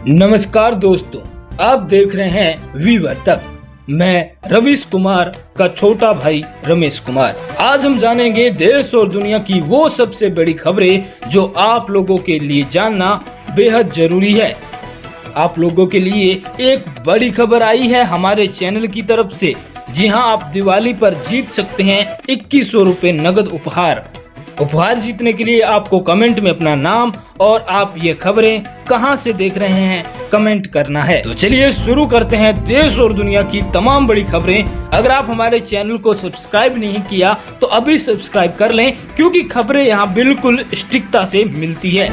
नमस्कार दोस्तों, आप देख रहे हैं वीवर तक। मैं रवीश कुमार का छोटा भाई रमेश कुमार। आज हम जानेंगे देश और दुनिया की वो सबसे बड़ी खबरें जो आप लोगों के लिए जानना बेहद जरूरी है। आप लोगों के लिए एक बड़ी खबर आई है हमारे चैनल की तरफ से। जी हां, आप दिवाली पर जीत सकते हैं 2100 रुपए नगद उपहार। उपहार जीतने के लिए आपको कमेंट में अपना नाम और आप ये खबरें कहां से देख रहे हैं कमेंट करना है। तो चलिए शुरू करते हैं देश और दुनिया की तमाम बड़ी खबरें। अगर आप हमारे चैनल को सब्सक्राइब नहीं किया तो अभी सब्सक्राइब कर लें, क्योंकि खबरें यहां बिल्कुल सटीकता से मिलती है।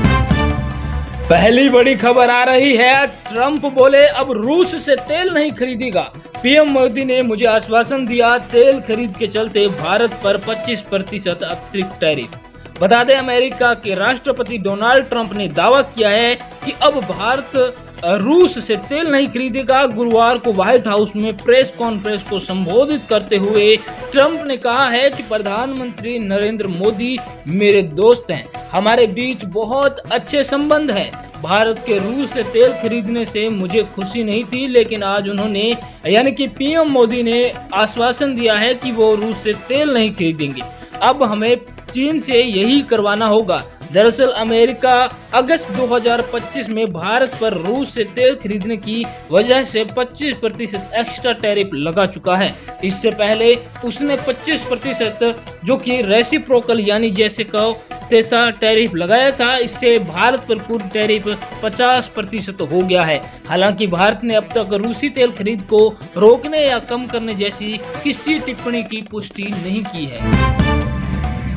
पहली बड़ी खबर आ रही है, ट्रंप बोले अब रूस से तेल नहीं खरीदेगा। पीएम मोदी ने मुझे आश्वासन दिया, तेल खरीद के चलते भारत पर 25% अतिरिक्त टैरिफ। बता दें, अमेरिका के राष्ट्रपति डोनाल्ड ट्रंप ने दावा किया है कि अब भारत रूस से तेल नहीं खरीदेगा। गुरुवार को व्हाइट हाउस में प्रेस कॉन्फ्रेंस को संबोधित करते हुए ट्रंप ने कहा है कि प्रधानमंत्री नरेंद्र मोदी मेरे दोस्त हैं, हमारे बीच बहुत अच्छे संबंध हैं। भारत के रूस से तेल खरीदने से मुझे खुशी नहीं थी, लेकिन आज उन्होंने यानी कि पीएम मोदी ने आश्वासन दिया है कि वो रूस से तेल नहीं खरीदेंगे। अब हमें चीन से यही करवाना होगा। दरअसल अमेरिका अगस्त 2025 में भारत पर रूस से तेल खरीदने की वजह से 25% एक्स्ट्रा टैरिफ लगा चुका है। इससे पहले उसने 25% जो कि रेसिप्रोकल यानी जैसे कहो तैसा टैरिफ लगाया था। इससे भारत पर कुल टैरिफ 50% हो गया है। हालांकि भारत ने अब तक रूसी तेल खरीद को रोकने या कम करने जैसी किसी टिप्पणी की पुष्टि नहीं की है।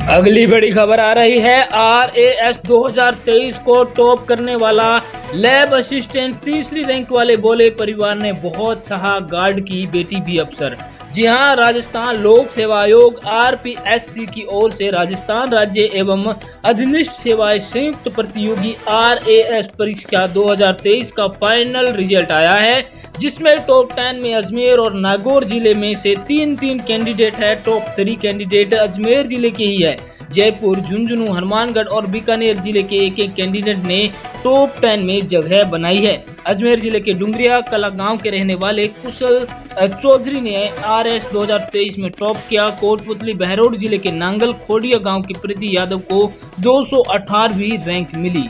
अगली बड़ी खबर आ रही है, RAS 2023 को टॉप करने वाला लैब असिस्टेंट तीसरी रैंक वाले बोले परिवार ने बहुत सहा गार्ड की बेटी भी अफसर। जी हां, राजस्थान लोक सेवा आयोग RPSC की ओर से राजस्थान राज्य एवं अधीनस्थ सेवाएं संयुक्त प्रतियोगी RAS परीक्षा 2023 का फाइनल रिजल्ट आया है, जिसमें टॉप 10 में अजमेर और नागौर जिले में से 3-3 कैंडिडेट है। टॉप 3 कैंडिडेट अजमेर जिले के ही है। जयपुर, झुंझुनू, हनुमानगढ़ और बीकानेर जिले के एक कैंडिडेट ने टॉप 10 में जगह बनाई है। अजमेर जिले के डुंगरिया कला गांव के रहने वाले कुशल चौधरी ने RAS 2023 में टॉप किया। कोटपुतली बहरोड जिले के नांगल खोडिया गांव की प्रीति यादव को 218वीं रैंक मिली।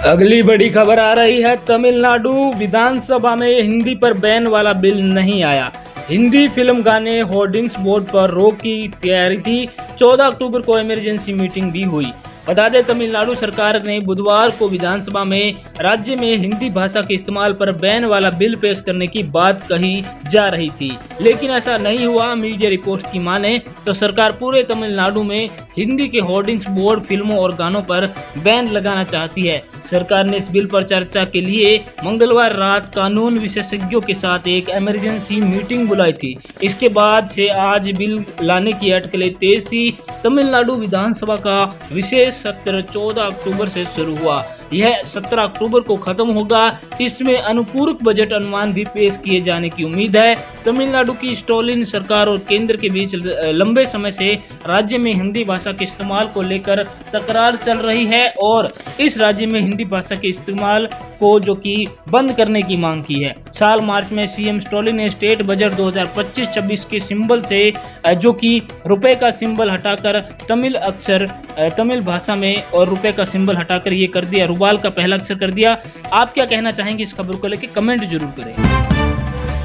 अगली बड़ी खबर आ रही है, तमिलनाडु विधानसभा में हिंदी पर बैन वाला बिल नहीं आया। हिंदी फिल्म गाने होर्डिंग्स बोर्ड पर रोक की तैयारी थी। 14 अक्टूबर को इमरजेंसी मीटिंग भी हुई। बता दें, तमिलनाडु सरकार ने बुधवार को विधानसभा में राज्य में हिंदी भाषा के इस्तेमाल पर बैन वाला बिल पेश करने की बात कही जा रही थी, लेकिन ऐसा नहीं हुआ। मीडिया रिपोर्ट की माने तो सरकार पूरे तमिलनाडु में हिंदी के होर्डिंग्स बोर्ड, फिल्मों और गानों पर बैन लगाना चाहती है। सरकार ने इस बिल पर चर्चा के लिए मंगलवार रात कानून विशेषज्ञों के साथ एक इमरजेंसी मीटिंग बुलाई थी। इसके बाद से आज बिल लाने की अटकलें तेज थी। तमिलनाडु विधानसभा का विशेष सत्र 14 अक्टूबर से शुरू हुआ। यह 17 अक्टूबर को खत्म होगा। इसमें अनुपूरक बजट अनुमान भी पेश किए जाने की उम्मीद है। तमिलनाडु की स्टालिन सरकार और केंद्र के बीच लंबे समय से राज्य में हिंदी भाषा के इस्तेमाल को लेकर तकरार चल रही है और इस राज्य में हिंदी भाषा के इस्तेमाल को जो कि बंद करने की मांग की है। साल मार्च में सीएम स्टालिन ने स्टेट बजट 2025-26 के सिंबल से जो कि रुपए का सिंबल हटाकर तमिल भाषा में और रुपए का सिंबल हटाकर ये कर दिया, रुबाल का पहला अक्षर कर दिया। आप क्या कहना चाहेंगे इस खबर को लेकर, कमेंट जरूर करें।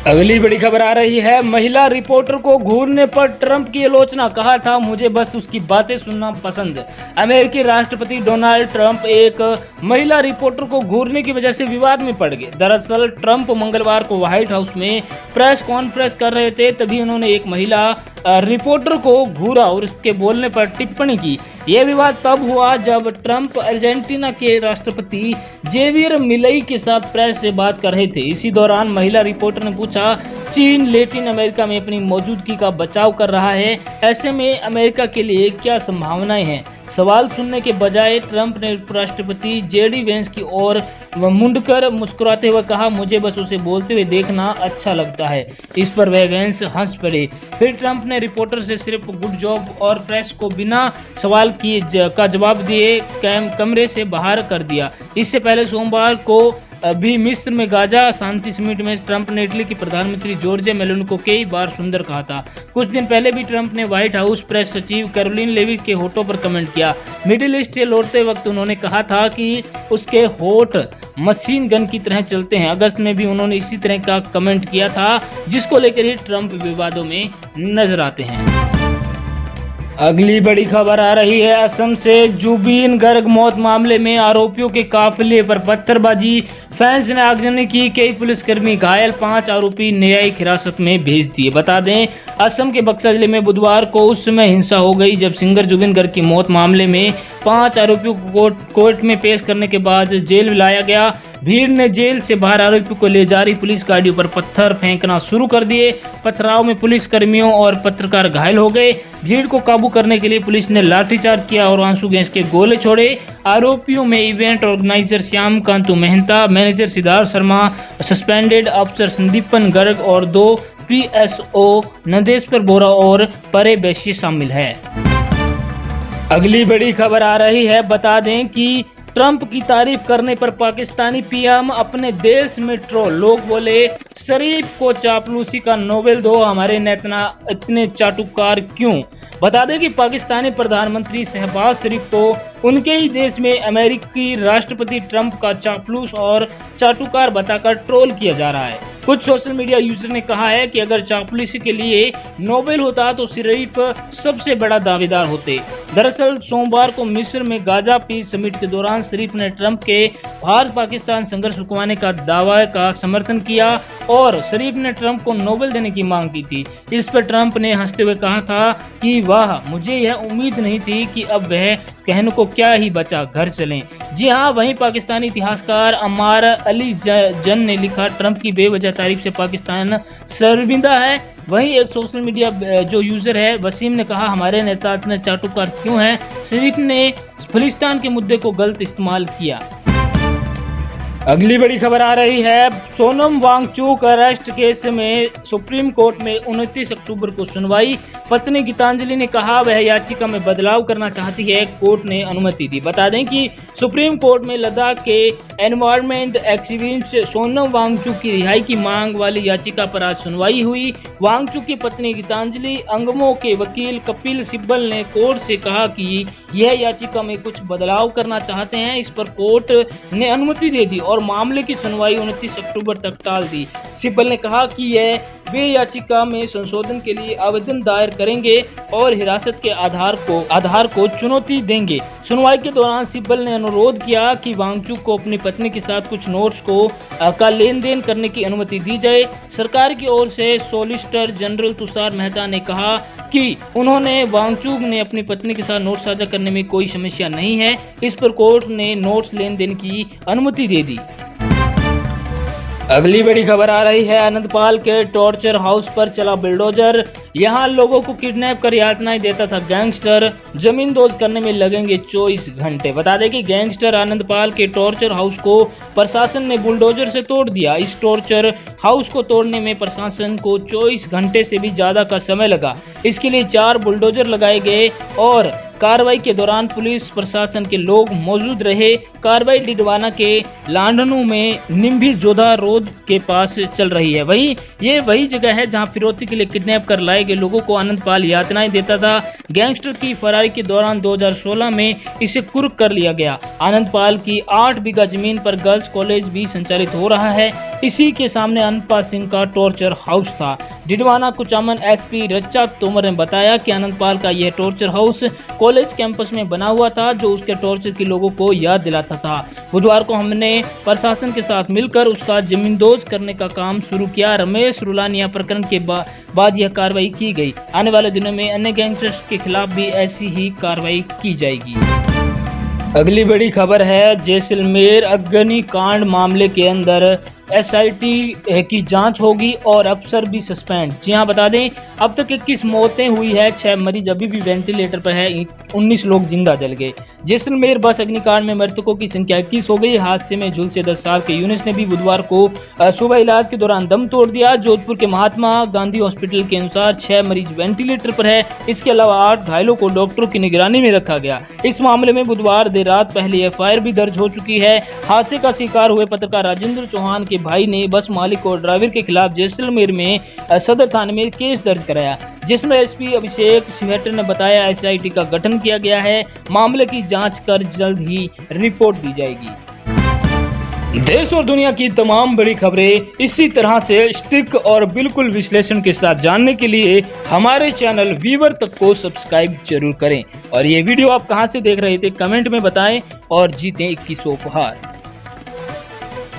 अगली बड़ी खबर आ रही है, महिला रिपोर्टर को घूरने पर ट्रंप की आलोचना, कहा था मुझे बस उसकी बातें सुनना पसंद। अमेरिकी राष्ट्रपति डोनाल्ड ट्रंप एक महिला रिपोर्टर को घूरने की वजह से विवाद में पड़ गए। दरअसल ट्रंप मंगलवार को व्हाइट हाउस में प्रेस कॉन्फ्रेंस कर रहे थे, तभी उन्होंने एक महिला रिपोर्टर को घूरा और उसके बोलने पर टिप्पणी की। यह विवाद तब हुआ जब ट्रंप अर्जेंटीना के राष्ट्रपति जेवियर मिलई के साथ प्रेस से बात कर रहे थे। इसी दौरान महिला रिपोर्टर ने पूछा, चीन लैटिन अमेरिका में अपनी मौजूदगी का बचाव कर रहा है, ऐसे में अमेरिका के लिए क्या संभावनाएं हैं? सवाल सुनने के बजाय ट्रंप ने उपराष्ट्रपति जेडी वेंस की ओर मुंडकर मुस्कुराते हुए कहा, मुझे बस उसे बोलते हुए देखना अच्छा लगता है। इस पर वह वेंस हंस पड़े। फिर ट्रंप ने रिपोर्टर से सिर्फ गुड जॉब और प्रेस को बिना सवाल किए का जवाब दिए कमरे से बाहर कर दिया। इससे पहले सोमवार को भी मिस्र में गाजा शांति समिट में ट्रंप ने इटली की प्रधानमंत्री जॉर्जिया मेलोनी को कई बार सुंदर कहा था। कुछ दिन पहले भी ट्रंप ने व्हाइट हाउस प्रेस सचिव कैरोलिन लेविट के होठों पर कमेंट किया। मिडिल ईस्ट से लौटते वक्त उन्होंने कहा था कि उसके होठ मशीन गन की तरह चलते हैं। अगस्त में भी उन्होंने इसी तरह का कमेंट किया था, जिसको लेकर ही ट्रंप विवादों में नजर आते हैं। अगली बड़ी खबर आ रही है असम से। जुबिन गर्ग मौत मामले में आरोपियों के काफिले पर पत्थरबाजी, फैंस ने आगजनी की, कई पुलिसकर्मी घायल, 5 आरोपी न्यायिक हिरासत में भेज दिए। बता दें, असम के बक्सर जिले में बुधवार को उस समय हिंसा हो गई जब सिंगर जुबिन गर्ग की मौत मामले में 5 आरोपियों को कोर्ट में पेश करने के बाद जेल लाया गया। भीड़ ने जेल से बाहर आरोपियों को ले जा रही पुलिस गाड़ियों पर पत्थर फेंकना शुरू कर दिए। पथराव में पुलिस कर्मियों और पत्रकार घायल हो गए। भीड़ को काबू करने के लिए पुलिस ने लाठीचार्ज किया और आंसू गैस के गोले छोड़े। आरोपियों में event organiser Shyam Kantu Mehta, manager Siddharth Sharma, suspended अफसर संदीपन गर्ग और 2 PSO नंदेश्वर बोरा और परे बैशी शामिल है। अगली बड़ी खबर आ रही है। बता दें कि ट्रंप की तारीफ करने पर पाकिस्तानी पीएम अपने देश में ट्रोल। लोग बोले, शरीफ को चापलूसी का नोबेल दो, हमारे नेता इतने चाटुकार क्यों। बता दें कि पाकिस्तानी प्रधानमंत्री शहबाज शरीफ को उनके ही देश में अमेरिकी राष्ट्रपति ट्रंप का चापलूस और चाटुकार बताकर ट्रोल किया जा रहा है। कुछ सोशल मीडिया यूजर ने कहा है कि अगर चापलूसी के लिए नोबेल होता तो शरीफ सबसे बड़ा दावेदार होते। दरअसल सोमवार को मिस्र में गाजा पीस समिट के दौरान शरीफ ने ट्रंप के भारत पाकिस्तान संघर्ष रुकवाने का दावा का समर्थन किया और शरीफ ने ट्रंप को नोबेल देने की मांग की थी। इस पर ट्रंप ने हंसते हुए कहा था कि वाह, मुझे यह उम्मीद नहीं थी कि अब वह कहने को क्या ही बचा, घर चलें। जी हाँ, वहीं पाकिस्तानी इतिहासकार अमार अली जन ने लिखा, ट्रंप की बेवजह तारीफ से पाकिस्तान शर्मिंदा है। वहीं एक सोशल मीडिया जो यूजर है वसीम ने कहा, हमारे नेता इतने चाटुकार क्यों हैं, शरीफ ने फिलिस्तीन के मुद्दे को गलत इस्तेमाल किया। अगली बड़ी खबर आ रही है। सोनम वांगचुक अरेस्ट केस में सुप्रीम कोर्ट में 29 अक्टूबर को सुनवाई। पत्नी गीतांजलि ने कहा वह याचिका में बदलाव करना चाहती है, कोर्ट ने अनुमति दी। बता दें कि सुप्रीम कोर्ट में लद्दाख के एनवायरमेंट एक्टिविस्ट सोनम वांगचुक की रिहाई की मांग वाली याचिका पर आज सुनवाई हुई। वांगचुक की पत्नी गीतांजलि अंगमो के वकील कपिल सिब्बल ने कोर्ट से कहा कि यह याचिका में कुछ बदलाव करना चाहते हैं। इस पर कोर्ट ने अनुमति दे दी और मामले की सुनवाई 29 अक्टूबर तक टाल दी। सिब्बल ने कहा कि वे याचिका में संशोधन के लिए आवेदन दायर करेंगे और हिरासत के आधार को चुनौती देंगे। सुनवाई के दौरान सिब्बल ने अनुरोध किया कि वांगचुक को अपनी पत्नी के साथ कुछ नोट्स का लेन देन करने की अनुमति दी जाए। सरकार की ओर से सॉलिसिटर जनरल तुषार मेहता ने कहा कि उन्होंने वांगचुक ने अपनी पत्नी के साथ नोट्स साझा करने में कोई समस्या नहीं है। इस पर कोर्ट ने नोट्स लेन देन की अनुमति दे दी। अगली बड़ी खबर आ रही है। आनंदपाल के टॉर्चर हाउस पर चला बुलडोजर। यहां लोगों को किडनैप कर यातनाएं देता था गैंगस्टर, जमींदोज करने में लगेंगे 24 घंटे। बता दें कि गैंगस्टर आनंदपाल के टॉर्चर हाउस को प्रशासन ने बुलडोजर से तोड़ दिया। इस टॉर्चर हाउस को तोड़ने में प्रशासन को 24 घंटे से भी ज्यादा का समय लगा। इसके लिए 4 बुलडोजर लगाए गए और कार्रवाई के दौरान पुलिस प्रशासन के लोग मौजूद रहे। कार्रवाई डिडवाना के लांडनू में निम्भी जोधा रोड के पास चल रही है। वही जगह है जहां फिरौती के लिए किडनैप कर लाए गए लोगों को आनंदपाल यातनाएं देता था। गैंगस्टर की फरारी के दौरान 2016 में इसे कुर्क कर लिया गया। आनंदपाल की 8 बीघा जमीन पर गर्ल्स कॉलेज भी संचालित हो रहा है। इसी के सामने आनंदपाल सिंह का टॉर्चर हाउस था। डिडवाना कुचामन SP रच्चा तोमर ने बताया कि आनंदपाल का यह टॉर्चर हाउस कॉलेज कैंपस में बना हुआ था जो उसके टॉर्चर के लोगों को याद दिलाता था। बुधवार को हमने प्रशासन के साथ मिलकर उसका जमींदोज करने का काम शुरू किया। रमेश रुलानिया प्रकरण के बाद यह कार्रवाई की गई। आने वाले दिनों में अन्य गैंगस्टर्स के खिलाफ भी ऐसी ही कार्रवाई की जाएगी। अगली बड़ी खबर है। जैसलमेर अग्निकांड मामले के अंदर SIT की जांच होगी और अफसर भी सस्पेंड। जी हाँ, बता दें अब तक 21 मौतें हुई है, 6 मरीज अभी भी वेंटिलेटर पर है, 19 लोग जिंदा जल गए। जैसलमेर बस अग्निकांड में मृतकों की संख्या 21 हो गई। हादसे में झुलसे 10 साल के यूनुस ने भी बुधवार को सुबह इलाज के दौरान दम तोड़ दिया। जोधपुर के महात्मा गांधी हॉस्पिटल के अनुसार 6 मरीज वेंटिलेटर पर है। इसके अलावा 8 घायलों को डॉक्टरों की निगरानी में रखा गया। इस मामले में बुधवार देर रात पहले FIR भी दर्ज हो चुकी है। हादसे का शिकार हुए पत्रकार राजेंद्र चौहान के भाई ने बस मालिक और ड्राइवर के खिलाफ जैसलमेर में सदर थाने में केस दर्ज कराया, जिसमें SP अभिषेक सिंहटर ने बताया SIT का गठन किया गया है। मामले की जांच कर जल्द ही रिपोर्ट दी जाएगी। देश और दुनिया की तमाम बड़ी खबरें इसी तरह से स्टिक और बिल्कुल विश्लेषण के साथ जानने के लिए हमारे चैनल वीवर तक को सब्सक्राइब जरूर करें। और ये वीडियो आप कहां से देख रहे थे कमेंट में बताएं और जीतें 21 उपहार।